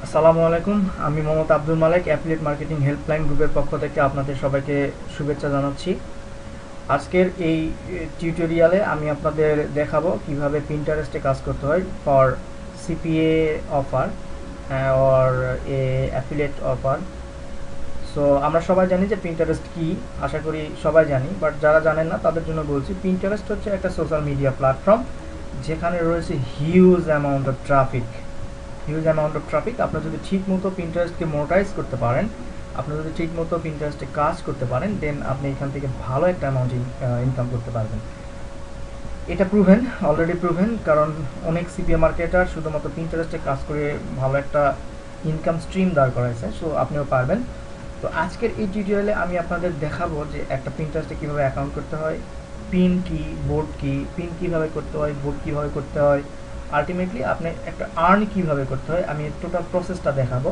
আসসালামু আলাইকুম। আমি মোহাম্মদ আব্দুল মালেক, অ্যাফিলিয়েট মার্কেটিং হেল্পলাইন গ্রুপের পক্ষ থেকে আপনাদের সবাইকে শুভেচ্ছা জানাচ্ছি। আজকের এই টিউটোরিয়ালে আমি আপনাদের দেখাবো কিভাবে পিন্টারেস্টে কাজ করতে হয় for CPA offer or a affiliate offer. So আমরা সবাই জানি যে পিন্টারেস্ট কি, আশা করি সবাই জানি, বাট যারা জানেন না তাদের জন্য বলছি। পিন্টারেস্ট হচ্ছে একটা সোশ্যাল মিডিয়া প্ল্যাটফর্ম যেখানে রয়েছে হিউজ অ্যামাউন্ট অফ ট্রাফিক। আপনি যদি ঠিক মতো পিন্টারেস্টকে মোনেটাইজ করতে পারেন, আপনি যদি ঠিক মতো পিন্টারেস্টে কাজ করতে পারেন, দেন আপনি এখান থেকে ভালো একটা অ্যামাউন্ট ইনকাম করতে পারবেন। এটা অলরেডি প্রুভেন, কারণ অনেক সিপিএ মার্কেটার শুধুমাত্র পিন্টারেস্টে কাজ করে ভালো একটা ইনকাম স্ট্রিম দাঁড় করাইছে। সো আপনিও পারবেন। তো আজকের এই টিউটোরিয়ালে আমি আপনাদের দেখাবো যে একটা পিন্টারেস্টে কীভাবে অ্যাকাউন্ট করতে হয়, পিন কি, বোর্ড কি, পিন কীভাবে করতে হয়, বোর্ড কীভাবে করতে হয়, আলটিমেটলি আপনি একটা আর্ন কীভাবে করতে হয়, আমি টোটাল প্রসেসটা দেখাবো।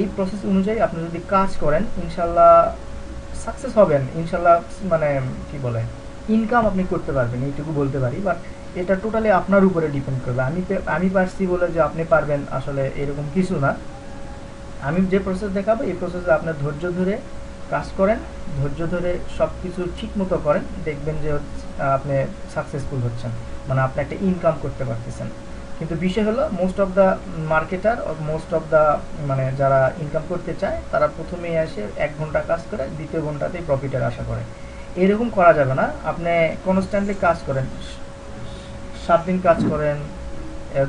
এই প্রসেস অনুযায়ী আপনি যদি কাজ করেন, ইনশাল্লাহ সাকসেস হবেন, ইনশাল্লাহ। মানে কি বলে, ইনকাম আপনি করতে পারবেন, এইটুকু বলতে পারি। বাট এটা টোটালি আপনার উপরে ডিপেন্ড করবে। আমি পারছি বলে যে আপনি পারবেন, আসলে এরকম কিছু না। আমি যে প্রসেস দেখাবো এই প্রসেসে আপনার ধৈর্য ধরে কাজ করেন, ধৈর্য ধরে সব কিছু ঠিক মতো করেন, দেখবেন যে আপনি সাকসেসফুল হচ্ছেন, মানে আপনি একটা ইনকাম করতে পারতেছেন। কিন্তু বিষয় হলো, most of the marketer, most of the মানে যারা ইনকাম করতে চায়, তারা প্রথমেই এসে 1 ঘন্টা কাজ করে, দ্বিতীয় ঘন্টাতেই প্রফিটের আশা করে। এরকম করা যাবে না। আপনি কনস্ট্যান্টলি কাজ করেন, 7 দিন কাজ করেন,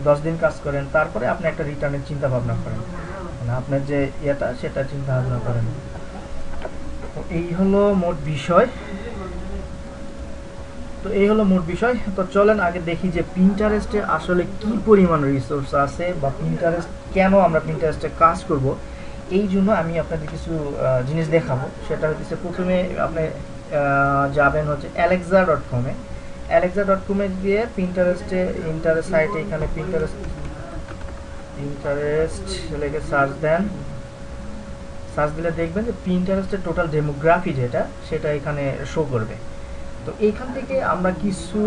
10 দিন কাজ করেন, তারপরে আপনি একটা রিটার্নের চিন্তা ভাবনা করেন, মানে আপনার যে ইয়েটা সেটা চিন্তা ভাবনা করেন। তো এই হলো মোট বিষয়। তো চলেন আগে দেখি যে পিন্টারেস্টে আসলে কি পরিমাণ রিসোর্স আছে, বা পিন্টারেস্ট কেন আমরা পিন্টারেস্টে কাজ করব। এই জন্য আমি আপনাদের কিছু জিনিস দেখাবো। সেটা হচ্ছে, প্রথমে আপনি যাবেন হচ্ছে Alexa.com-এ। Alexa.com-এ গিয়ে পিন্টারেস্টে ইন্টারেস্ট সাইটে, এখানে পিন্টারেস্ট লিখে সার্চ দেন। সার্চ দিলে দেখবেন যে পিন্টারেস্টের টোটাল ডেমোগ্রাফি যেটা, সেটা এখানে শো করবে। তো এইখান থেকে আমরা কিছু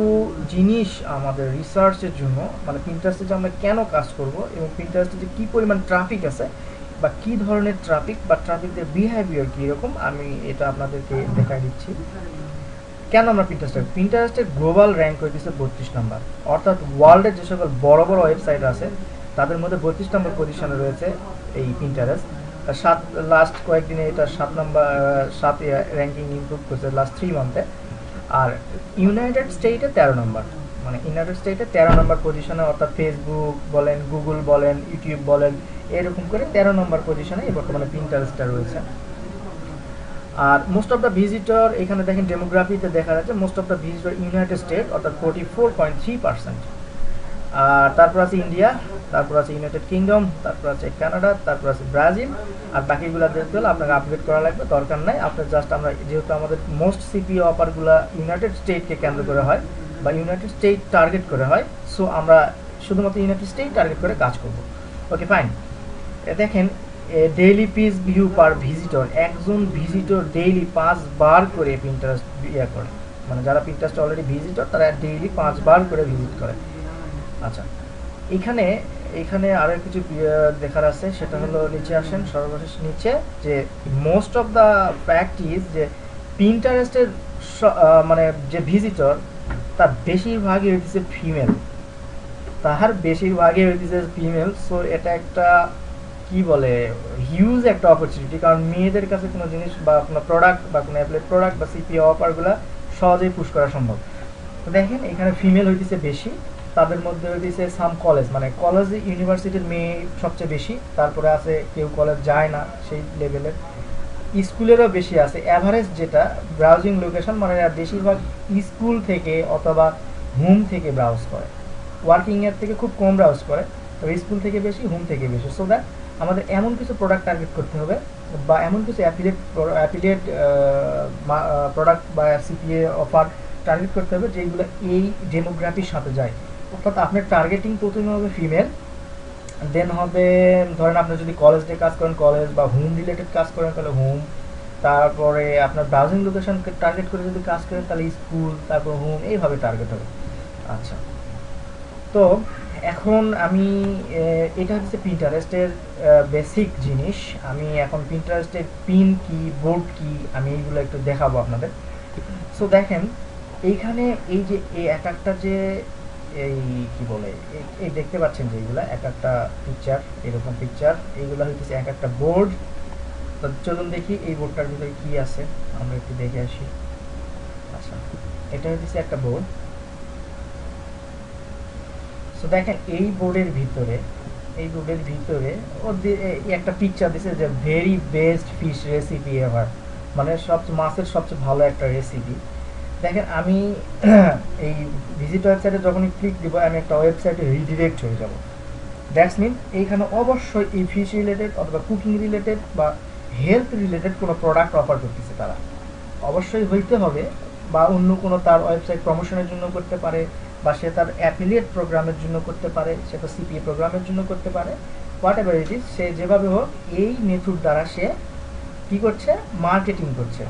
জিনিস আমাদের রিসার্চের জন্য, মানে পিন্টারেস্টে যে আমরা কেন কাজ করব, এবং পিন্টারেস্টে যে কী পরিমাণ ট্রাফিক আছে, বা কী ধরনের ট্রাফিক, বা ট্রাফিকদের বিহেভিয়ার কীরকম, আমি এটা আপনাদেরকে দেখাই দিচ্ছি। কেন আমরা পিন্টারেস্টের গ্লোবাল র্যাঙ্ক হয়েছে 32 নম্বর। অর্থাৎ ওয়ার্ল্ডের যে সকল বড় বড় ওয়েবসাইট আছে তাদের মধ্যে 32 নম্বর পজিশনে রয়েছে এই পিন্টারেস্ট। লাস্ট কয়েকদিনে এটা 7 নম্বর, 7 র্যাঙ্কিং ইমপ্রুভ করছে লাস্ট 3 মান্থে। আর ইউনাইটেড স্টেটে 13 নম্বর, মানে ইউনাইটেড স্টেটে 13 নম্বর পজিশনে, অর্থাৎ ফেসবুক বলেন, গুগল বলেন, ইউটিউব বলেন, এরকম করে 13 নম্বর পজিশনে এই বর্তমানে পিন্টারেস্টটা রয়েছে। আর মোস্ট অফ দ্য ভিজিটর, এখানে দেখেন ডেমোগ্রাফিতে দেখা যাচ্ছে most of the visitor United state, অর্থাৎ 44.3%। আর তারপর আছে ইন্ডিয়া, তারপর আছে ইউনাইটেড কিংডম, তারপর আছে কানাডা, তারপর আছে ব্রাজিল। আর বাকিগুলো দেখতে হলে আপনাকে আপডেট করা লাগবে, দরকার নাই আপনার। জাস্ট আমরা যেহেতু আমাদের মোস্ট সিপিও অফারগুলো ইউনাইটেড স্টেটকে কেন্দ্র করে হয়, বা ইউনাইটেড স্টেট টার্গেট করে হয়, সো আমরা শুধুমাত্র ইউনাইটেড স্টেট টার্গেট করে কাজ করব। ওকে, ফাইন। দেখেন, ডেইলি পেজ ভিউ পার ভিজিটর, একজন ভিজিটর ডেইলি 5 বার করে পিন্টারেস্ট করে, মানে যারা পিন্টারেস্ট অলরেডি ভিজিটর তারা ডেইলি 5 বার করে ভিজিট করে। আচ্ছা, এখানে এখানে আরও কিছু দেখার আছে, সেটা হলো নিচে আসেন, সর্বশেষ নিচে, যে most of the fact is যে পিন্টারেস্টের মানে যে ভিজিটর, তার বেশিরভাগই হইতেছে ফিমেল, হইতেছে ফিমেল। সো এটা একটা কি বলে, হিউজ একটা অপরচুনিটি, কারণ মেয়েদের কাছে কোনো জিনিস বা কোনো প্রোডাক্ট বা কোনো অ্যাপ্লাইড প্রোডাক্ট বা সিপিও অফারগুলো সহজেই পুশ করা সম্ভব। তো দেখেন, এখানে ফিমেল হইতেছে বেশি, তাদের মধ্যে হইতেছে সাম কলেজ, মানে কলেজ ইউনিভার্সিটির মেয়ে সবচেয়ে বেশি, তারপরে আছে কেউ কলেজ যায় না সেই লেভেলের, স্কুলেরও বেশি আছে। অ্যাভারেজ যেটা ব্রাউজিং লোকেশন, মানে বেশিরভাগ স্কুল থেকে অথবা হোম থেকে ব্রাউজ করে, ওয়ার্কিংয়ের থেকে খুব কম ব্রাউজ করে, তবে স্কুল থেকে বেশি, হোম থেকে বেশি। সো দ্যাট আমাদের এমন কিছু প্রোডাক্ট টার্গেট করতে হবে, বা এমন কিছু অ্যাফিলিয়েট প্রোডাক্ট বা সিপিএ অফার টার্গেট করতে হবে যেগুলো এই ডেমোগ্রাফির সাথে যায়। অর্থাৎ আপনার টার্গেটিং প্রথমে হবে ফিমেল, দেন হবে, ধরেন আপনি যদি কলেজ দিয়ে কাজ করেন কলেজ, বা হোম রিলেটেড কাজ করেন তাহলে হোম, তারপরে আপনার ব্রাউজিং লোকেশনকে টার্গেট করে যদি কাজ করেন তাহলে স্কুল, তারপর হোম, এইভাবে টার্গেট হবে। আচ্ছা, তো এখন আমি এটা হচ্ছে পিন্টারেস্টের বেসিক জিনিস। আমি এখন পিন্টারেস্টের পিন কি, বোর্ড কি, আমি এইগুলো একটু দেখাবো আপনাদের। সো দেখেন এইখানে এই যে এই এক একটা যে এই কি বলে এই দেখতে পাচ্ছেন যে এইগুলা এক একটা পিকচার, এরকম পিকচার, এইগুলো হইতেছে এক একটা বোর্ড। তো চলুন দেখি এই বোর্ডটার ভিতরে কি আছে, আমরা একটু দেখে আসি। আচ্ছা, এটা হইতেছে একটা বোর্ড। সো দেখেন এই বোর্ডের ভিতরে একটা পিকচার দিছে যে very best fish recipe ever, মানে সবচেয়ে মাছের সবচেয়ে ভালো একটা রেসিপি। দেখেন আমি এই ভিজিট ওয়েবসাইটে যখনই ক্লিক দিব আমি একটা ওয়েবসাইটে রিডিরেক্ট হয়ে যাব। দ্যাটস মিন এইখানে অবশ্যই এই ফিশ রিলেটেড অথবা কুকিং রিলেটেড বা হেলথ রিলেটেড কোনো প্রোডাক্ট অফার করতেছে তারা, অবশ্যই হইতে হবে। বা অন্য কোনো তার ওয়েবসাইট প্রমোশনের জন্য করতে পারে, বা সে তার অ্যাফিলিয়েট প্রোগ্রামের জন্য করতে পারে, সে তো সিপিএ প্রোগ্রামের জন্য করতে পারে, হোয়াট এভার ইট ইজ, সে যেভাবে হোক এই মেথড দ্বারা সে কী করছে, মার্কেটিং করছে।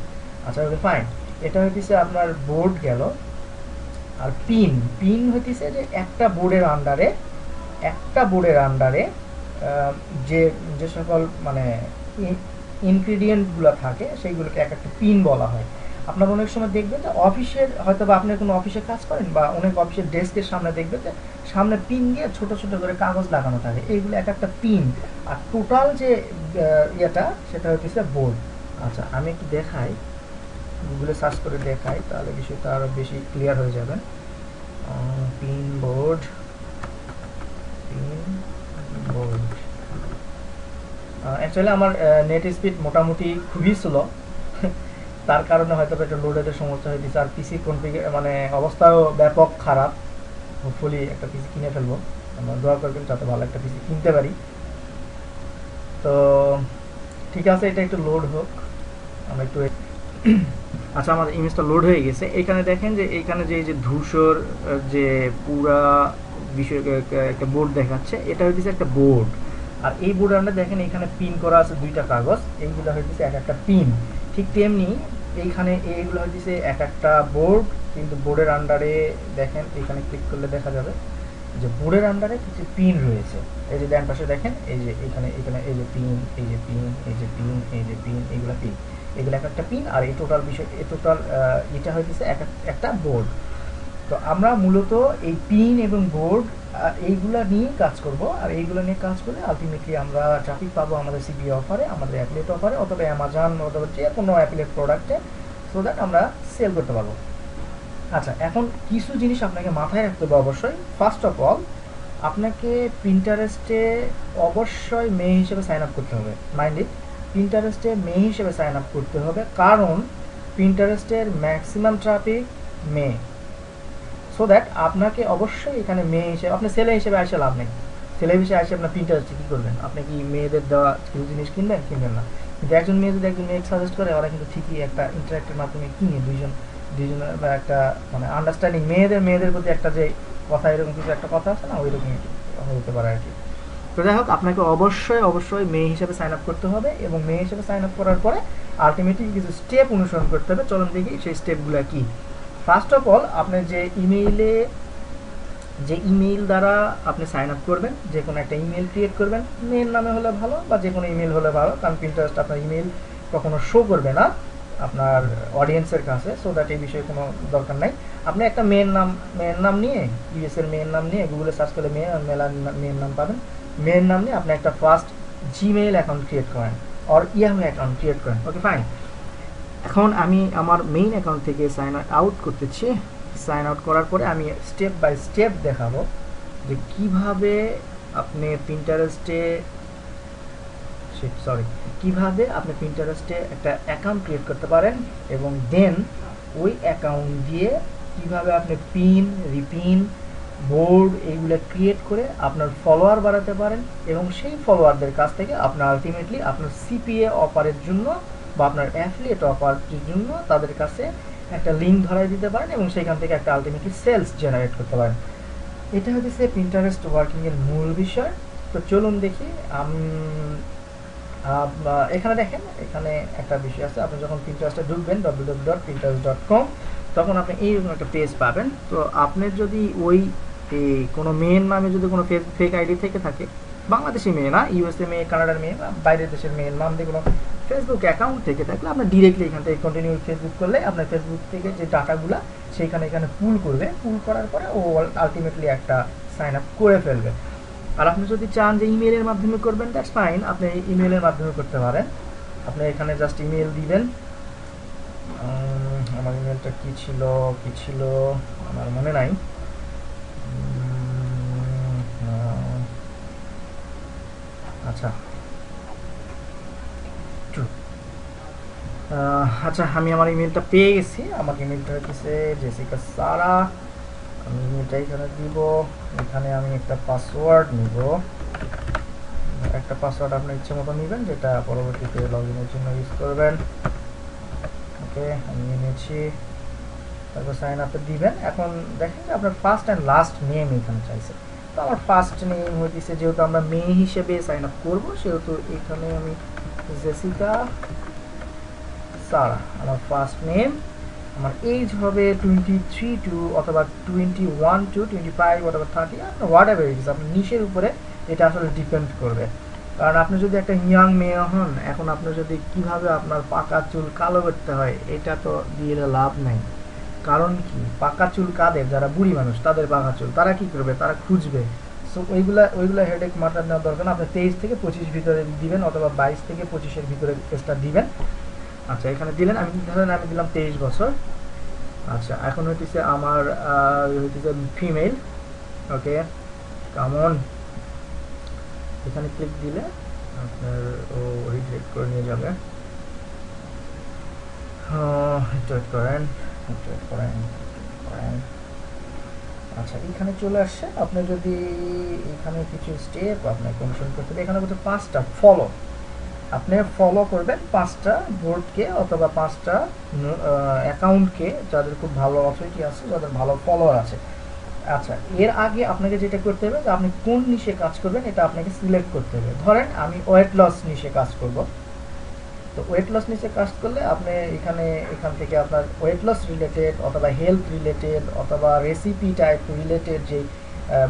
আচ্ছা ফাইন, এটা হইতেছে আপনার বোর্ড গেল। আর পিন হইতেছে যে একটা বোর্ডের আন্ডারে যে যে সকল মানে ইনগ্রিডিয়েন্টগুলো থাকে সেইগুলোকে এক একটা পিন বলা হয়। আপনার অনেক সময় দেখবেন যে অফিসের হয়তো বা আপনি কোনো অফিসে কাজ করেন বা অনেক অফিসের ডেস্কের সামনে দেখবেন যে সামনে পিন দিয়ে ছোট ছোট করে কাগজ লাগানো থাকে, এইগুলো এক একটা পিন। আর টোটাল যে ইয়েটা সেটা হচ্ছে বোর্ড। আচ্ছা আমি একটু দেখাই, গুগলে সার্চ করে দেখাই, তাহলে বিষয়টা আরও বেশি ক্লিয়ার হয়ে যাবেন। পিন বোর্ড অ্যাকচুয়ালি আমার নেট স্পিড মোটামুটি খুবই স্লো, তার কারণে হয়তো একটা লোডের সমস্যা হয়ে দিচ্ছে। আর পিসি কনফিগার মানে অবস্থাও ব্যাপক খারাপ। হোপফুলি একটা পিসি কিনে ফেলবো, আমরা দোয়া করবেন যাতে ভালো একটা পিসি কিনতে পারি। তো ঠিক আছে, এটা একটু লোড হোক, আমরা একটু আচ্ছা আমার ইমেজটা লোড হয়ে গেছে। এখানে দেখেন যে এইখানে যে ধূসর যে পুরা বিষয় একটা বোর্ড দেখাচ্ছে, এটা হচ্ছে একটা বোর্ড। আর এই বোর্ডের আমরা দেখেন এখানে পিন করা আছে দুইটা কাগজ, এইগুলো হচ্ছে এক একটা পিন। ঠিক তেমনি এইখানে এইগুলো হচ্ছে এক একটা বোর্ড, কিন্তু বোর্ডের আন্ডারে দেখেন এখানে ক্লিক করলে দেখা যাবে যে বোর্ডের আন্ডারে কিছু পিন রয়েছে। এই যে ডান পাশে দেখেন এই যে এখানে এই যে পিন, এই যে পিন, এই যে পিন, এই যে পিন, এইগুলো পিন, এগুলো এক একটা পিন। আর এই টোটাল বিষয় এই টোটাল এটা হচ্ছে একটা বোর্ড। তো আমরা মূলত এই পিন এবং বোর্ড এইগুলা নিয়ে কাজ করব। আর এইগুলো নিয়ে কাজ করলে আলটিমেটলি আমরা ট্রাফিক পাবো আমাদের সিপিএ অফারে, আমাদের অ্যাফিলিয়েট অফারে, অথবা অ্যামাজন অথবা যে কোনো অ্যাফিলিয়েট প্রোডাক্টে, সো দ্যাট আমরা সেল করতে পারবো। আচ্ছা এখন কিছু জিনিস আপনাকে মাথায় রাখতে হবে অবশ্যই। ফার্স্ট অফ অল আপনাকে পিন্টারেস্টে অবশ্যই মেয়ে হিসেবে সাইন আপ করতে হবে। মাইন্ড ইট, পিন্টারেস্টে মেয়ে হিসেবে সাইন আপ করতে হবে, কারণ পিন্টারেস্টের ম্যাক্সিমাম ট্রাফিক মেয়ে। সো দ্যাট আপনাকে অবশ্যই এখানে মেয়ে হিসেবে, আপনি ছেলে হিসেবে আসে লাভ নেই। ছেলে হিসেবে আসে আপনার পিন্টারেস্টে কী করবেন, আপনি কি মেয়েদের দেওয়া কিছু জিনিস কিনবেন না। কিন্তু একজন মেয়ে যদি একজন মেয়েকে সাজেস্ট করে, ওরা কিন্তু ঠিকই একটা ইন্টারাক্টের মাধ্যমে কিনে দুইজনের বা একটা মানে আন্ডারস্ট্যান্ডিং, মেয়েদের প্রতি একটা যে কথা, এরকম কিছু একটা কথা আছে না, ওই রকম হতে পারে আর কি। তো যাই হোক, আপনাকে অবশ্যই মেয়ে হিসেবে সাইন আপ করতে হবে, এবং মেয়ে হিসেবে সাইন আপ করার পরে আলটিমেটলি কিছু স্টেপ অনুসরণ করতে হবে। চলুন দেখি সেই স্টেপগুলো কি। ফার্স্ট অফ অল আপনি যে ইমেইল দ্বারা আপনি সাইন আপ করবেন, যে কোনো একটা ইমেল ক্রিয়েট করবেন, মেয়ের নামে হলে ভালো বা যে কোনো ইমেল হলে ভালো, কারণ পিন্টারেস্ট আপনার ইমেল কখনো শো করবে না আপনার অডিয়েন্সের কাছে, সো দ্যাট এই বিষয়ে কোনো দরকার নাই। আপনি একটা মেয়ের নাম নিয়ে, ইউএসের মেয়ের নাম নিয়ে গুগলে সার্চ করলে মেয়ের নাম পাবেন। মেয়ের নাম নিয়ে আপনি একটা ফার্স্ট জিমেইল অ্যাকাউন্ট ক্রিয়েট করেন, অর ইয়াহু অ্যাকাউন্ট ক্রিয়েট করেন। ওকে ফাইন, এখন আমি আমার মেইন অ্যাকাউন্ট থেকে সাইন আউট করতেছি। সাইন আউট করার পরে আমি স্টেপ বাই স্টেপ দেখাবো যে কিভাবে আপনি পিন্টারেস্টে একটা অ্যাকাউন্ট ক্রিয়েট করতে পারেন, এবং দেন ওই অ্যাকাউন্ট দিয়ে কিভাবে আপনি পিন, রিপিন, বোর্ড এইগুলো ক্রিয়েট করে আপনার ফলোয়ার বাড়াতে পারেন, এবং সেই ফলোয়ারদের কাছ থেকে আপনার আলটিমেটলি আপনার সিপিএ অফারের জন্য বা আপনার অ্যাফিলিয়েট অফারের জন্য তাদের কাছে একটা লিঙ্ক ধরাই দিতে পারেন, এবং সেখান থেকে একটা আলটিমেটলি সেলস জেনারেট করতে পারেন। এটা হচ্ছে পিন্টারেস্ট ওয়ার্কিংয়ের মূল বিষয়। তো চলুন দেখি। এখানে দেখেন, এখানে একটা বিষয় আছে। আপনি যখন পিন্টারেস্টে ঢুকবেন www.pinterest.com, তখন আপনি এইরকম একটা পেজ পাবেন। তো আপনি যদি ওই এই কোনো মেয়ের নামে যদি কোনো ফেক আইডি থেকে থাকে, বাংলাদেশি মেয়ে না, ইউএসএ মেয়ে, কানাডার মেয়ে বা বাইরের দেশের মেয়ের নাম দিয়ে কোনো ফেসবুক অ্যাকাউন্ট থেকে থাকলে আপনার ডিরেক্টলি এখান থেকে কন্টিনিউ ফেসবুক করলে আপনার ফেসবুক থেকে যে ডাটাগুলো সেইখানে এখানে পুল করবে, পুল করার পরে ও আলটিমেটলি একটা সাইন আপ করে ফেলবে। আর আপনি যদি চান যে ইমেলের মাধ্যমে করবেন, দ্যাটস ফাইন, আপনি ইমেলের মাধ্যমে করতে পারেন। আপনি এখানে জাস্ট ইমেল দিবেন। আমার ইমেলটা কি ছিল আমার মনে নাই। আচ্ছা আচ্ছা, আমি আমার ইমেলটা পেয়ে গেছি। আমার ইমেলটা হচ্ছে জেসিকা সারা। আমি ইমেলটা এখানে দিব। এখানে আমি একটা পাসওয়ার্ড নিব। একটা পাসওয়ার্ড আপনার ইচ্ছে মতো নেবেন, যেটা পরবর্তীতে লগ ইনের জন্য ইউজ করবেন। ওকে, আমি নিয়েছি। তারপর সাইন আপে দিবেন। এখন দেখেন যে আপনার ফার্স্ট অ্যান্ড লাস্ট নেম এখানে চাইছে। তো আমার ফার্স্ট নেম হইতেছে, যেহেতু আমরা মেয়ে হিসেবে সাইন আপ করবো, সেহেতু এখানে আমি জেসিকা সারা আমার ফার্স্ট নেম। আমার এজ হবে 23 টু অথবা 21 টু 25 অথবা 30, হোয়াট এভার ইট ইজ, আপনার নিশের উপরে এটা আসলে ডিপেন্ড করবে। কারণ আপনি যদি একটা ইয়াং মেয়ে হন, এখন আপনি যদি কিভাবে আপনার পাকা চুল কালো করতে হয় এটা তো দিয়ে লাভ নাই। কারণ কি, পাকা চুল কাদের, যারা বুড়ি মানুষ তাদের পাকা চুল, তারা কি করবে, তারা খুঁজবে। সো ওইগুলা হেডেক মাথার নেওয়ার দরকার না। আপনি 23 থেকে 25 ভিতরে দিবেন অথবা 22 থেকে 25-এর ভিতরে কেসটা দিবেন। আচ্ছা, এখানে দিলেন। আমি ধরেন আমি দিলাম 23 বছর। আচ্ছা, এখন হইতেছে আমার হইতেছে ফিমেল। ওকে, কামন। এখানে ক্লিক দিলে আপনার ও রিডাইরেক্ট করে নিয়ে যাবে। একটু ওয়েট করেন। আচ্ছা, এখানে চলে আসছে। আপনি যদি এখানে কিছু স্টেপ আপনাকে অনুসরণ করতে হবে, এখানে বলতে 5টা ফলো। আপনি ফলো করবেন 5টা বোর্ডকে অথবা 5টা অ্যাকাউন্টকে, যাদের খুব ভালো অথরিটি আছে, যাদের ভালো ফলোয়ার আছে। আচ্ছা, এর আগে আপনাকে যেটা করতে হবে যে আপনি কোন নিশে কাজ করবেন এটা আপনাকে সিলেক্ট করতে হবে। ধরেন আমি ওয়েট লস নিশে কাজ করব। তো ওয়েট লস নিশে কাজ করলে আপনি এখান থেকে আপনার ওয়েট লস রিলেটেড অথবা হেলথ রিলেটেড অথবা রেসিপি টাইপ রিলেটেড যে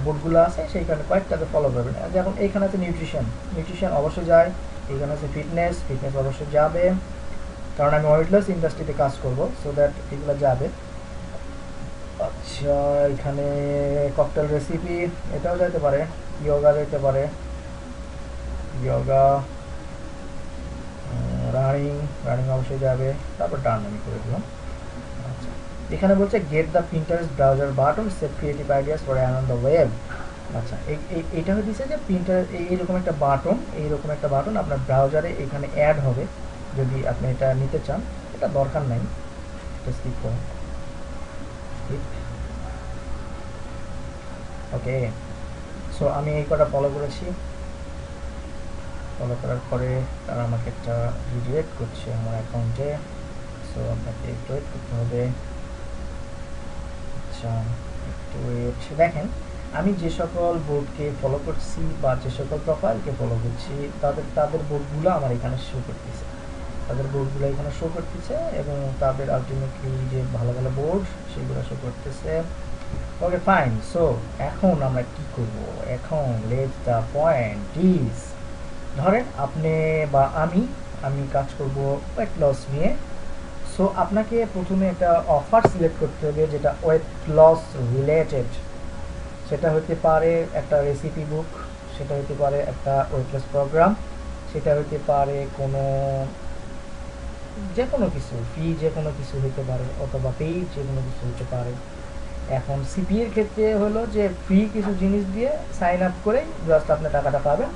বোর্ডগুলো আছে সেইখানে কয়েকটাকে ফলো করবেন। যেমন এইখানে আছে নিউট্রিশন অবশ্যই যায়। এখানে আছে ফিটনেস অবশ্যই যাবে, কারণ আমি ওয়েট লস ইন্ডাস্ট্রিতে কাজ করব, সো দ্যাট এগুলো যাবে। আচ্ছা, এখানে ককটেল রেসিপি এটাও যেতে পারে, ইয়োগা যেতে পারে, রানিং অবশ্যই যাবে। তারপর ডান আমি করে দিলাম। আচ্ছা, এখানে বলছে get the printers browser button set creative ideas for an on the web. আচ্ছা, এটা হচ্ছে যে প্রিন্টার এইরকম একটা বাটন আপনার ব্রাউজারে এখানে অ্যাড হবে যদি আপনি এটা নিতে চান। এটা দরকার নাই, এটা স্কিপ করুন। ওকে, সো আমি এই কটা ফলো করেছি। ফলো করার পরে তারা আমাকে একটা রিডিরেক্ট করছে আমার অ্যাকাউন্টে, সো আপনাকে একটু ওয়েট করতে হবে। আচ্ছা, একটু ওয়েট। দেখেন, আমি যে সকল বোর্ডকে ফলো করছি বা যে সকল প্রোফাইলকে ফলো করছি তাদের বোর্ডগুলো আমার এখানে শো করতেছে। এবং তাদের আলটিমেটলি যে ভালো ভালো বোর্ড সেগুলো শো করতেছে। ওকে, ফাইন। সো এখন আমরা কি করব? এখন লেটস দ্য পয়েন্ট ইজ, ধরেন আপনি বা আমি কাজ করব ওয়েট লস নিয়ে। সো আপনাকে প্রথমে একটা অফার সিলেক্ট করতে হবে যেটা ওয়েট লস রিলেটেড। সেটা হতে পারে একটা রেসিপি বুক, সেটা হতে পারে একটা ওয়েট লস প্রোগ্রাম, সেটা হতে পারে যে কোনো কিছু ফ্রি, যে কোনো কিছু হতে পারে, অথবা পেইড যে কোনো কিছু হতে পারে। এখন সিপি এর ক্ষেত্রে হলো যে ফ্রি কিছু জিনিস দিয়ে সাইন আপ করে জাস্ট আপনি টাকাটা পাবেন।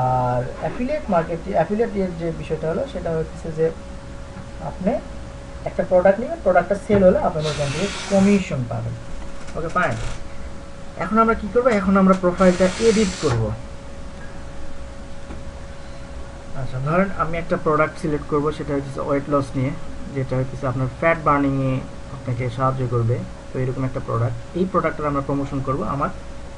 আর অ্যাফিলিয়েট এর যে বিষয়টা হলো সেটা হচ্ছে যে আপনি একটা প্রোডাক্ট নেবেন, প্রোডাক্টটা সেল হলে আপনি ওখান থেকে কমিশন পাবেন। ওকে, ফাইন। এখন আমরা কি করব? এখন আমরা প্রোফাইলটা এডিট করব। আচ্ছা, ধরেন আমি একটা প্রোডাক্ট সিলেক্ট করব, সেটা হচ্ছে ওয়েট লস নিয়ে, যেটা হচ্ছে আপনার ফ্যাট বার্নিংয়ে আপনাকে সাহায্য করবে। তো এরকম একটা প্রোডাক্ট, এই প্রোডাক্টটা আমরা প্রমোশন করব আমার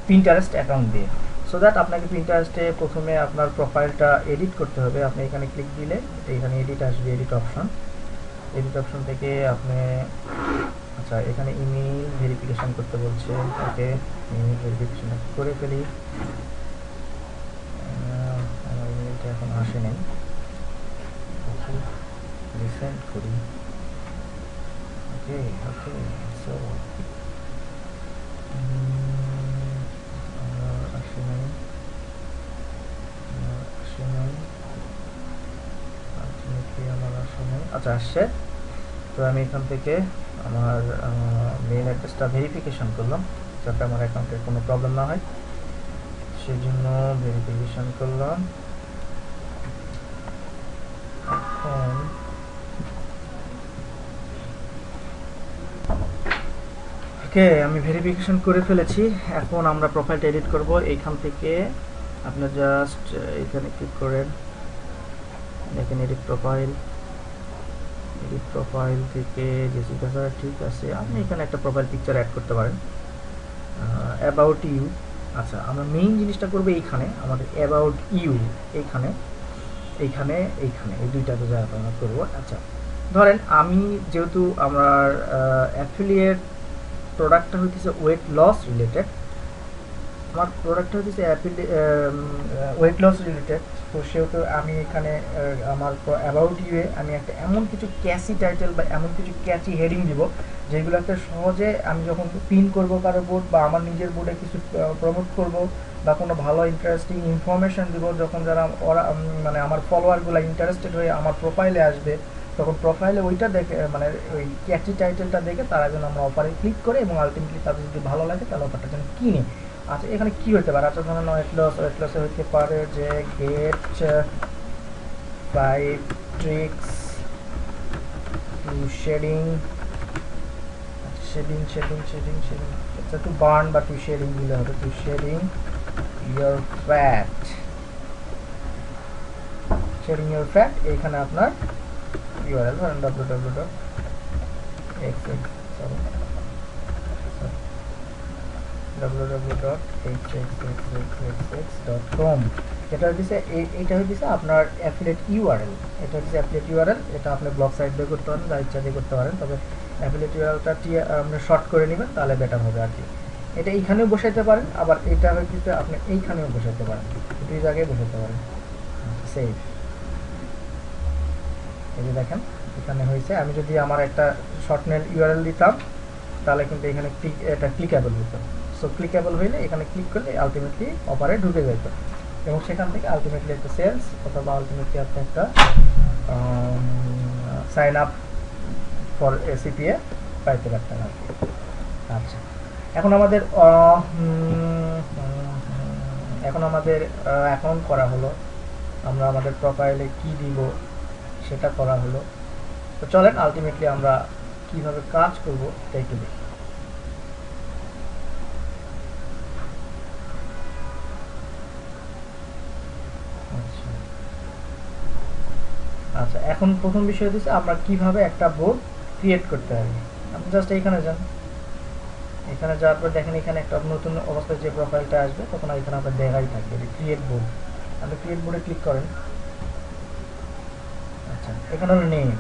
পিন্টারেস্ট অ্যাকাউন্ট দিয়ে। সো দ্যাট আপনাকে পিন্টারেস্টে প্রথমে আপনার প্রোফাইলটা এডিট করতে হবে। আপনি এখানে ক্লিক দিলে এখানে এডিট আসবে, এডিট অপশন থেকে আপনি আচ্ছা, এখানে ইমেল ভেরিফিকেশন করতে বলছে। ওকে, ইমেল ভেরিফিকেশন করে ফেলি। আমার ইমেলটা এখন আসে নাই, রিসেন্ড করি। ওকে ওকে, সো আমার আসে নাই, আসে নাই, আলটিমেটলি আমার আসে নাই। আচ্ছা, আসছে। তো আমি এখান থেকে আমার মেইল অ্যাড্রেসটা ভেরিফিকেশন করলাম যাতে আমার অ্যাকাউন্টের কোনো প্রবলেম না হয়, সেই জন্য ভেরিফিকেশন করলাম। এখন ওকে, আমি ভেরিফিকেশন করে ফেলেছি। এখন আমরা প্রোফাইলটা এডিট করব। এইখান থেকে আপনার জাস্ট এখানে ক্লিক করেন, দেখেন এডিট প্রোফাইল। এডিট প্রোফাইল থেকে জেসিকা স্যার, ঠিক আছে, আপনি এখানে একটা প্রোফাইল পিকচার অ্যাড করতে পারেন। অ্যাবাউট ইউ, আচ্ছা আমরা মেইন জিনিসটা করবো এইখানে, আমাদের অ্যাবাউট ইউ এইখানে এইখানে এইখানে এই দুইটাতে জায়গাটা আমরা করবো। আচ্ছা, ধরেন আমি যেহেতু আমার অ্যাফিলিয়েট প্রোডাক্টটা হইতেছে ওয়েট লস রিলেটেড, আমার প্রোডাক্টটা হচ্ছে ওয়েট লস রিলেটেড, তো সেহেতু আমি এখানে আমার অ্যাবাউট ইউয়ে আমি একটা এমন কিছু ক্যাচি টাইটেল বা এমন কিছু ক্যাচি হেডিং দিব যেগুলোতে সহজে আমি যখন পিন করব কারো বোর্ড বা আমার নিজের বোর্ডে কিছু প্রমোট করব বা কোনো ভালো ইন্টারেস্টিং ইনফরমেশন দিব, যখন যারা ওরা মানে আমার ফলোয়ারগুলো ইন্টারেস্টেড হয়ে আমার প্রোফাইলে আসবে, তখন প্রোফাইলে ওইটা দেখে মানে ওই ক্যাচি টাইটেলটা দেখে তারা যেন আমরা অফারে ক্লিক করে এবং আলটিমেটলি তাদের যদি ভালো লাগে তাহলে অফারটা যেন কিনে। আচ্ছা, এখানে কি হতে পারে? আচ্ছা, ধরুন ওয়েট লসে হতে পারে যে get 5 tricks to shedding, shedding আচ্ছা, টু বার্ন বা টু শেডিং দিলে হবে, to shedding your fat, shedding your fat. এইখানে আপনার ইউআরএল ধরেন www.hxxxx.com। এটা হচ্ছে এইটা হচ্ছে আপনার অ্যাফিলিয়েট ইউআরএল, এটা হচ্ছে অ্যাফিলিয়েট ইউআরএল। এটা আপনি ব্লগ সাইট দিয়ে করতে পারেন, যা ইচ্ছা দিয়ে করতে পারেন, তবে অ্যাফিলিয়েট ইউআরএলটা আপনি শর্ট করে নেবেন তাহলে বেটার হবে আর কি। এটা এইখানেও বসাইতে পারেন, আবার এটা হচ্ছে আপনি এইখানেও বসাইতে পারেন, দুই জায়গায় বসাইতে পারেন। সেভ, এই যে দেখেন এখানে হয়েছে। আমি যদি আমার একটা শর্টনেল ইউআরএল দিতাম তাহলে কিন্তু এখানে এটা ক্লিকেবল হতো। সো ক্লিকেবল হইলে এখানে ক্লিক করলে আলটিমেটলি অফারে ঢুকে যেত এবং সেখান থেকে আলটিমেটলি একটা সেলস অথবা আলটিমেটলি আপনি একটা সাইন আপ ফর এসিপিএ পাইতে পারতেন আর কি। আচ্ছা, এখন আমাদের অ্যাকাউন্ট করা হলো, আমরা আমাদের প্রোফাইলে কি দিব সেটা করা হলো। তো চলেন আলটিমেটলি আমরা কিভাবে কাজ করব এটা একটু দেখি। আচ্ছা, এখন প্রথম বিষয় হচ্ছে আমরা কিভাবে একটা বোর্ড ক্রিয়েট করতে পারি। আপনি জাস্ট এইখানে যান, এখানে যাওয়ার পর দেখেন এখানে একটা নতুন অবস্থায় যে প্রোফাইলটা আসবে তখন এখানে আপনার দেখাই থাকবে যে ক্রিয়েট বোর্ড। আপনি ক্রিয়েট বোর্ডে ক্লিক করেন। আচ্ছা, এখানে হলো নেম।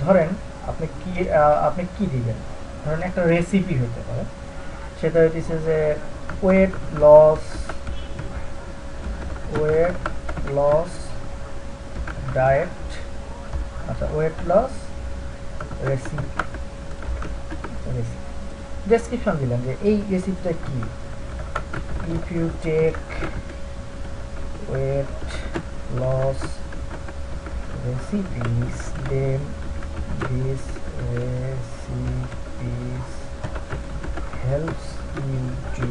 ধরেন আপনি কি দিবেন, ধরেন একটা রেসিপি হতে পারে, সেটা হচ্ছে যে ওয়েট লস ডায়েট। আচ্ছা, ওয়েট লস রেসিপি, ডেসক্রিপশন দিলাম যে এই রেসিপিটা কি, if you take weight loss recipes, then this recipes helps you to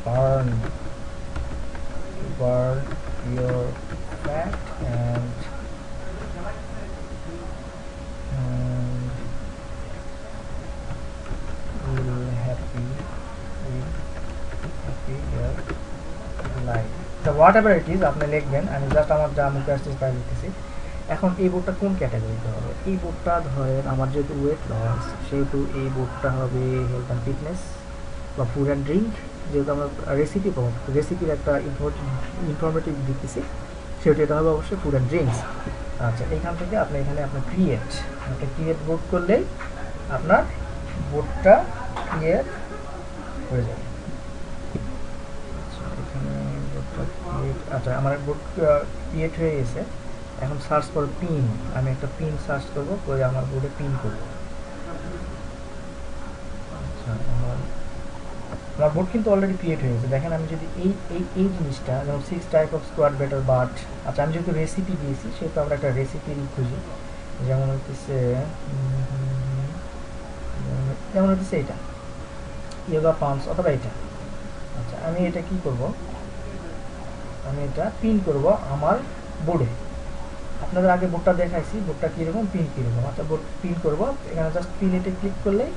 burn your fat and will happy your life. So whatever it is আপনি লিখবেন, আমি just আমার যা মুখে আসছে তাই লিখতেছি। এখন এই বোর্ডটা কোন ক্যাটাগরিতে হবে? এই বোর্ডটা ধরেন আমার যেহেতু ওয়েট লস সেহেতু এই বোর্ডটা হবে হেলথ অ্যান্ড ফিটনেস বা ফুড অ্যান্ড ড্রিঙ্ক, যেহেতু আমরা রেসিপির একটা ইনফরমেটিভ দিতেছি সেহেতু এটা হবে অবশ্যই ফুড অ্যান্ড ড্রিঙ্কস। আচ্ছা, এইখান থেকে আপনি এখানে আপনার ক্রিয়েট বোর্ড করলেই আপনার বোর্ডটা ক্রিয়েট হয়ে যাবে। আচ্ছা এখানে বোর্ডটা ক্রিয়েট, আচ্ছা আমার বোর্ড ক্রিয়েট হয়ে গেছে। এখন সার্চ করব পিন, আমি একটা পিন সার্চ করব করে আমার বোর্ডে পিন করব। আচ্ছা আমার বোর্ড কিন্তু অলরেডি ক্রিয়েট হয়ে গেছে। দেখেন আমি যদি এই জিনিসটা যেমন 6 type of squad better but, আচ্ছা আমি যেহেতু রেসিপি দিয়েছি সেহেতু আমরা একটা রেসিপি খুঁজি। যেমন হচ্ছে যেমন হচ্ছে এইটা ইয়োগা পাম্পস অথবা এটা। আচ্ছা আমি এটা কি করব, আমি এটা পিন করব আমার বোর্ডে। আপনাদের আগে বোর্ডটা দেখাইছি, বোর্ডটা কীরকম, পিন কীরকম। আচ্ছা বোর্ড পিন করব, এখানে জাস্ট পিন এতে ক্লিক করলেই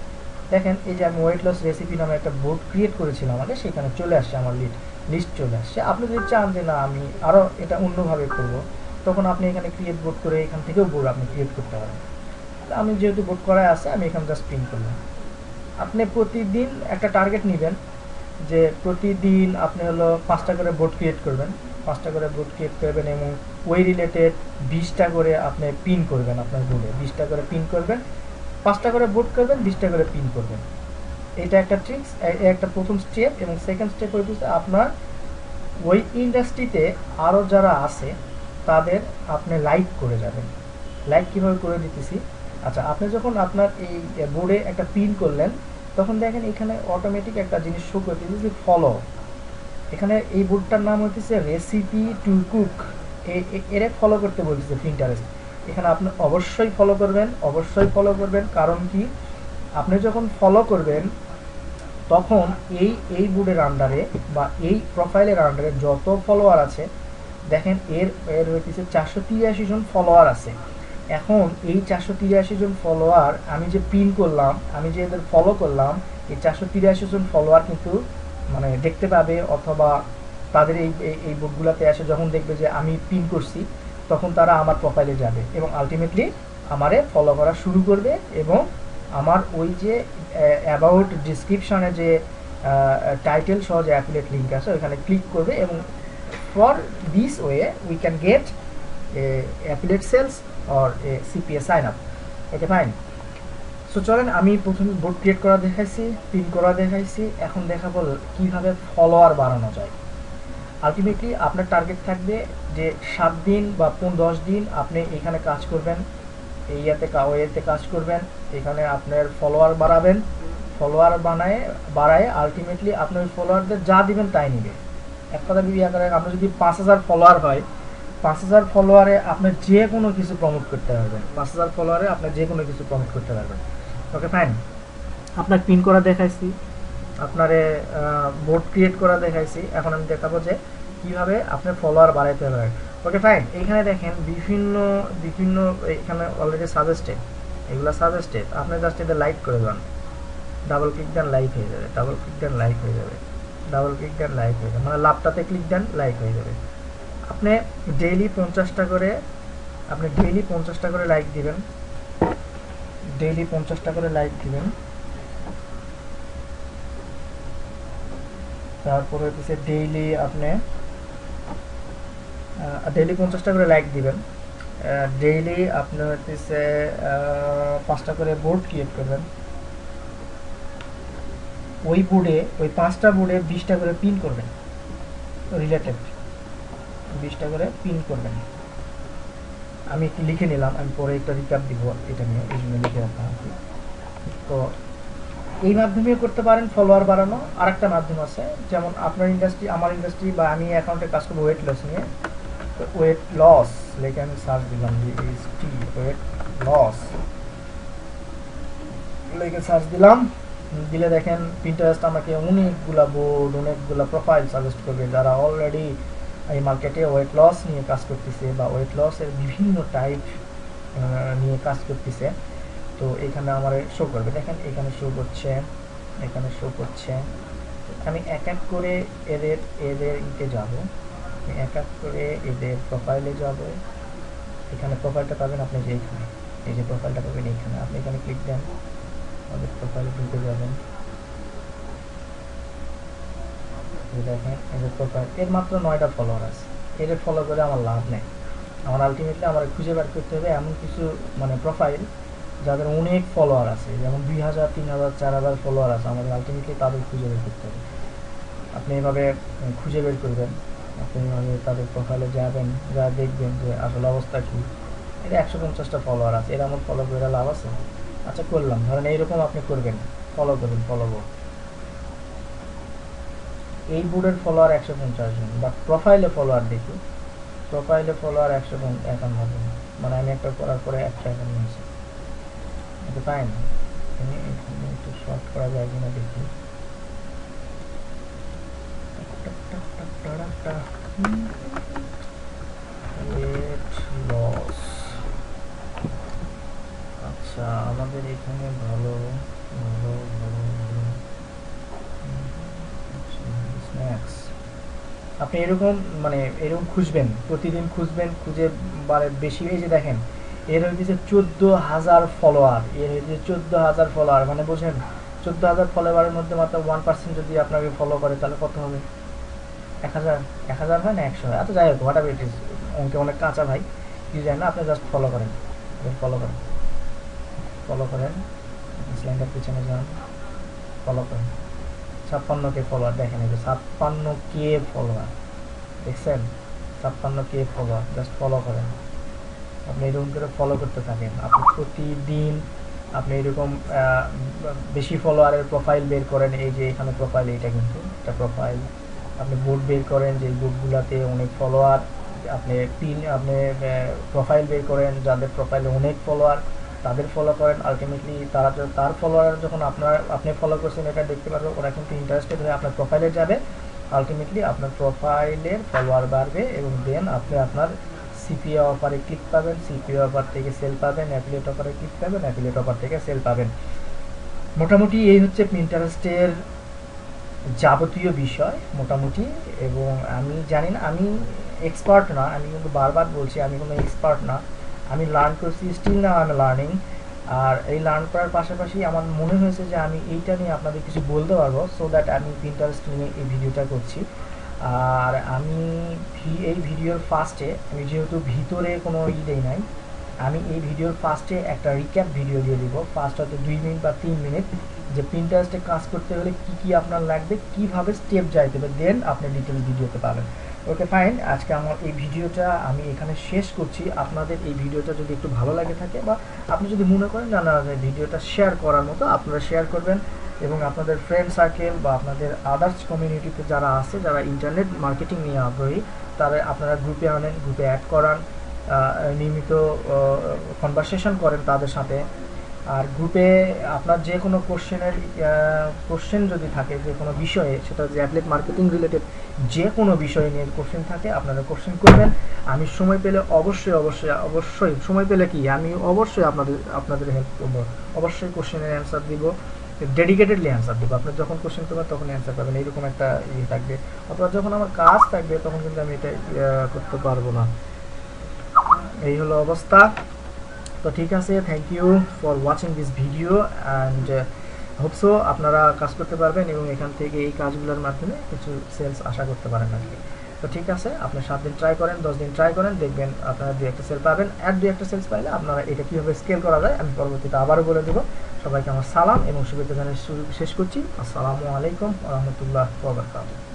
দেখেন এই যে আমি ওয়েট লস রেসিপি নামে একটা বোর্ড ক্রিয়েট করেছিলাম আগে, সেখানে চলে আসছে আমার লিস্ট চলে আসছে। আপনি যদি চান যে না আমি আরও এটা অন্যভাবে করব, তখন আপনি এখানে ক্রিয়েট বোর্ড করে এখান থেকেও বোর্ড আপনি ক্রিয়েট করতে পারেন। আমি যেহেতু বোর্ড করাই আছে আমি এখানে জাস্ট পিন করলাম। আপনি প্রতিদিন একটা টার্গেট নেবেন যে প্রতিদিন আপনি হলো 5টা করে বোর্ড ক্রিয়েট করবেন, 5টা করে বোর্ড ক্রিয়েট করবেন এবং ওই রিলেটেড 20টা করে আপনি পিন করবেন আপনার বোর্ডে, 20টা করে পিন করবেন, 5টা করে বোর্ড করবেন, 20টা করে পিন করবেন। এটা একটা ট্রিক্স, একটা প্রথম স্টেপ। এবং সেকেন্ড স্টেপ হইতেছে আপনার ওই ইন্ডাস্ট্রিতে আরও যারা আছে তাদের আপনি লাইক করে যাবেন। লাইক কীভাবে করে দিতেছি, আচ্ছা আপনি যখন আপনার এই বোর্ডে একটা পিন করলেন তখন দেখেন এখানে অটোমেটিক একটা জিনিস শো করতেছে যে ফলো। এখানে এই বোর্ডটার নাম হচ্ছে রেসিপি টু কুক, এর ফলো করতে বলতেছে পিন্টারেস্ট। এখানে আপনি অবশ্যই ফলো করবেন, অবশ্যই ফলো করবেন। কারণ কি, আপনি যখন ফলো করবেন তখন এই বোর্ডের আন্ডারে বা এই প্রোফাইলের আন্ডারে যত ফলোয়ার আছে দেখেন এর হইতেছে 483 জন ফলোয়ার আছে। এখন এই 483 জন ফলোয়ার আমি যে পিন করলাম, আমি যে এদের ফলো করলাম, এই 483 জন ফলোয়ার কিন্তু মানে দেখতে পাবে, অথবা তাদের এই বোর্ডগুলোতে এসে যখন দেখবে যে আমি পিন করছি তখন তারা আমার প্রোফাইলে যাবে এবং আলটিমেটলি আমারে ফলো করা শুরু করবে এবং আমার ওই যে অ্যাবাউট ডিসক্রিপশনে যে টাইটেল সহ যে অ্যাফিলিয়েট লিঙ্ক আছে ওইখানে ক্লিক করবে এবং for this way we can get affiliate sales or CPA sign up. Okay fine. So চলেন আমি প্রথমে বোর্ড ক্রিয়েট করা দেখাইছি, পিন করা দেখাইছি, এখন দেখাবো কীভাবে ফলোয়ার বাড়ানো যায়। আলটিমেটলি আপনার টার্গেট থাকবে যে 7 দিন বা 10 দিন আপনি এখানে কাজ করবেন, এই ওয়েতে কাজ করবেন, এখানে আপনার ফলোয়ার বাড়াবেন, ফলোয়ার বাড়ায় আলটিমেটলি আপনার ফলোয়ারদের যা দিবেন তাই নেবে। এক কথা বিবি আকারে আমরা যদি 5000 ফলোয়ার হয়, 5000 ফলোয়ারে আপনি যে কোনো কিছু প্রমোট করতে পারবেন, 5000 ফলোয়ারে আপনি যে কোনো কিছু প্রমোট করতে পারবেন। Okay fine. আপনার পিন করা দেখাইছি, আপনারে বোর্ড ক্রিয়েট করা দেখাইছি, এখন আমি দেখাবো যে কীভাবে আপনার ফলোয়ার বাড়াইতে হবে। Okay fine. এইখানে দেখেন বিভিন্ন বিভিন্ন এখানে অলরেডি সাজেস্টেড, এগুলো সাজেস্টেড। আপনি জাস্ট এদের লাইক করে দেন, ডাবল ক্লিক দেন লাইক হয়ে যাবে, ডাবল ক্লিক দেন লাইক হয়ে যাবে, ডাবল ক্লিক দেন লাইক হয়ে যাবে, মানে লাভটাতে ক্লিক দেন লাইক হয়ে যাবে। আপনি ডেইলি 50টা করে লাইক দিবেন, ডেইলি 50টা করে লাইক দিবেন। তারপরে হচ্ছে ডেইলি আপনি ডেইলি 50টা করে লাইক দিবেন। ডেইলি আপনি হচ্ছে 5টা করে বোর্ড ক্রিয়েট করবেন, ওই বোর্ডে ওই 5টা বোর্ডে 20টা করে পিন করবেন, রিলেটেড 20টা করে পিন করবেন। আমি একটু লিখে নিলাম, আমি পরে একটা রিক্যাপ দিব এটা নিয়ে, এই জন্য লিখে রাখলাম। তো এই মাধ্যমেও করতে পারেন ফলোয়ার বাড়ানো। আরেকটা মাধ্যম আছে, যেমন আপনার ইন্ডাস্ট্রি, আমার ইন্ডাস্ট্রি বা আমি অ্যাকাউন্টে কাজ করবো ওয়েট লস নিয়ে। তো ওয়েট লস লিখে আমি সার্চ দিলাম, ওয়েট লস লিখে সার্চ দিলাম, দিলে দেখেন পিন্টারেস্ট আমাকে অনেকগুলা বোর্ড, অনেকগুলা প্রোফাইল সাজেস্ট করবে যারা অলরেডি এই মার্কেটে ওয়েট লস নিয়ে কাজ করতেছে বা ওয়েট লসের বিভিন্ন টাইপ নিয়ে কাজ করতেছে। তো এখানে আমার শো করবে, দেখেন এখানে শো করছে, এখানে শো করছে। আমি এক এক করে এদের ইতে যাব, এক এক করে এদের প্রোফাইলে যাব। এখানে প্রোফাইলটা পাবেন আপনি যে এইখানে, এই যে প্রোফাইলটা পাবেন এইখানে, আপনি এখানে ক্লিক দেন, ওদের প্রোফাইলে ঢুকে যাবেন। দেখেন এদের প্রোফাইল, এর মাত্র 9টা ফলোয়ার আছে। এদের ফলো করে আমার লাভ নেই, আমার আলটিমেটলি আমার খুঁজে বের করতে হবে এমন কিছু মানে প্রোফাইল যাদের অনেক ফলোয়ার আছে, যেমন 2000, 3000, 4000 ফলোয়ার আছে, আমাদের আলটিমেটলি তাদের খুঁজে বের করতে হবে। আপনি এভাবে খুঁজে বের করবেন, আপনি এভাবে তাদের প্রোফাইলে যাবেন, যা দেখবেন যে আসলে অবস্থা কী। এটা 150টা ফলোয়ার আছে, এর আমার ফলো করে লাভ আছে? আচ্ছা করলাম, ধরেন এইরকম আপনি করবেন, ফলো করবেন, ফলো এই বোর্ডের ফলোয়ার 150 জন, বা প্রোফাইলে ফলোয়ার দেখি, প্রোফাইলে ফলোয়ার 151 জন, মানে আমি একটা করার পরে একটা এখন নিয়েছি, এটা তাই না? এখানে একটু শর্ট করা যায় কিনা দেখি। লস, আচ্ছা আমাদের এখানে ভালো ভালো ভালো ভালো স্ন্যাক্স। আপনি এরকম মানে এরকম খুঁজবেন, প্রতিদিন খুঁজবেন, খুঁজে বারে বেশি। এই যে দেখেন, এর হয়েছে 14,000 ফলোয়ার, এর হয়েছে 14,000 ফলোয়ার, মানে বোঝেন 14,000 ফলোয়ারের মধ্যে মাত্র 1% যদি আপনাকে ফলো করে তাহলে কত হবে? 1,000, 1,000 হয় না 100 হয়? আচ্ছা যাই হোক, হোয়াট এভার ইট ইজ, অঙ্কে অনেক কাঁচা ভাই, কিছু জানেন না, আপনি জাস্ট ফলো করেন, ফলো করেন, ফলো করেন, স্লাইডের পিছনে যান, ফলো করেন। 56K ফলোয়ার, দেখেন এই যে 56K ফলোয়ার, দেখছেন? 56K ফলোয়ার, জাস্ট ফলো করেন। আপনি এরকম করে ফলো করতে থাকেন, আপনি প্রতিদিন আপনি এরকম বেশি ফলোয়ারের প্রোফাইল বের করেন। এই যে এখানে প্রোফাইল, এটা কিন্তু একটা প্রোফাইল। আপনি বোর্ড বের করেন, যে বোর্ডগুলোতে অনেক ফলোয়ার, আপনি আপনি প্রোফাইল বের করেন, যাদের প্রোফাইলে অনেক ফলোয়ার তাদের ফলো করেন। আলটিমেটলি তারা তার ফলোয়ার যখন আপনি ফলো করছেন এটা দেখতে পারবে, ওরা কিন্তু ইন্টারেস্টেড হয়ে আপনার প্রোফাইলে যাবে। আলটিমেটলি আপনার প্রোফাইলের ফলোয়ার বাড়বে এবং দেন আপনি আপনার সিপিএ অফারে ক্লিক পাবেন, সিপিএ অফার থেকে সেল পাবেন, অ্যাফিলিয়েট অফারে ক্লিক পাবেন, অ্যাফিলিয়েট অফার থেকে সেল পাবেন। মোটামুটি এই হচ্ছে পিন্টারেস্টের যাবতীয় বিষয় মোটামুটি। এবং আমি জানি না, আমি এক্সপার্ট না, আমি কিন্তু বারবার বলছি আমি কোনো এক্সপার্ট না, আমি লার্ন করছি, স্টিল নাও আমি লার্নিং। আর এই লার্ন করার পাশাপাশি আমার মনে হয়েছে যে আমি এইটা নিয়ে আপনাদের কিছু বলতে পারবো, সো দ্যাট আমি পিন্টারেস্ট নিয়ে এই ভিডিওটা করছি। আর আমি এই ভিডিওর ফার্স্টে, আমি যেহেতু ভিতরে কোনো দেই নাই, আমি এই ভিডিওর ফার্স্টে একটা রিক্যাপ ভিডিও দিয়ে দিব, ফার্স্ট হয়তো 2 মিনিট বা 3 মিনিট, যে পিন্টারেস্টে কাজ করতে হলে কী কী আপনার লাগবে, কীভাবে স্টেপ যাইতে হবে, দেন আপনি ডিটেলস ভিডিওতে পাবেন। ওকে ফাইন, আজকে আমার এই ভিডিওটা আমি এখানে শেষ করছি। আপনাদের এই ভিডিওটা যদি একটু ভালো লাগে থাকে, বা আপনি যদি মনে করেন না না ভিডিওটা শেয়ার করার মতো, আপনারা শেয়ার করবেন এবং আপনাদের ফ্রেন্ড সার্কেল বা আপনাদের আদার্স কমিউনিটিতে যারা আছে, যারা ইন্টারনেট মার্কেটিং নিয়ে আগ্রহী, তারা আপনারা গ্রুপে আনেন, গ্রুপে অ্যাড করান, নিয়মিত কনভারসেশন করেন তাদের সাথে। আর গ্রুপে আপনার যে কোনো কোশ্চেন যদি থাকে, যে কোনো বিষয়ে, সেটা যে অ্যাফিলিয়েট মার্কেটিং রিলেটেড যে কোনো বিষয় নিয়ে কোশ্চেন থাকে, আপনারা কোশ্চেন করবেন। আমি সময় পেলে অবশ্যই সময় পেলে কি আমি অবশ্যই আপনাদের হেল্প করবো, অবশ্যই কোশ্চেনের অ্যান্সার দিব, ডেডিকেটেডলি অ্যান্সার দেবো। আপনি যখন কোশ্চেন করবেন তখন অ্যান্সার পাবেন, এইরকম একটা ইয়ে থাকবে। অথবা যখন আমার কাজ থাকবে তখন কিন্তু আমি এটা করতে পারবো না। এই হলো অবস্থা। তো ঠিক আছে, thank you for watching this video, and hope so আপনারা কাজ করতে পারবেন এবং এখান থেকে এই কাজগুলোর মাধ্যমে কিছু সেলস আশা করতে পারেন আর কি। তো ঠিক আছে, আপনি 7 দিন ট্রাই করেন, 10 দিন ট্রাই করেন, দেখবেন আপনারা 2-1টা সেল পাবেন। আর 2-1টা সেলস পাইলে আপনারা এটা কীভাবে স্কেল করা যায় আমি পরবর্তীতে আবারও বলে দেবো। সবাইকে আমার সালাম এবং শুভেচ্ছা জানিয়ে শেষ করছি। আসসালামু আলাইকুম ওয়া রাহমাতুল্লাহি ওয়া বারাকাতুহু।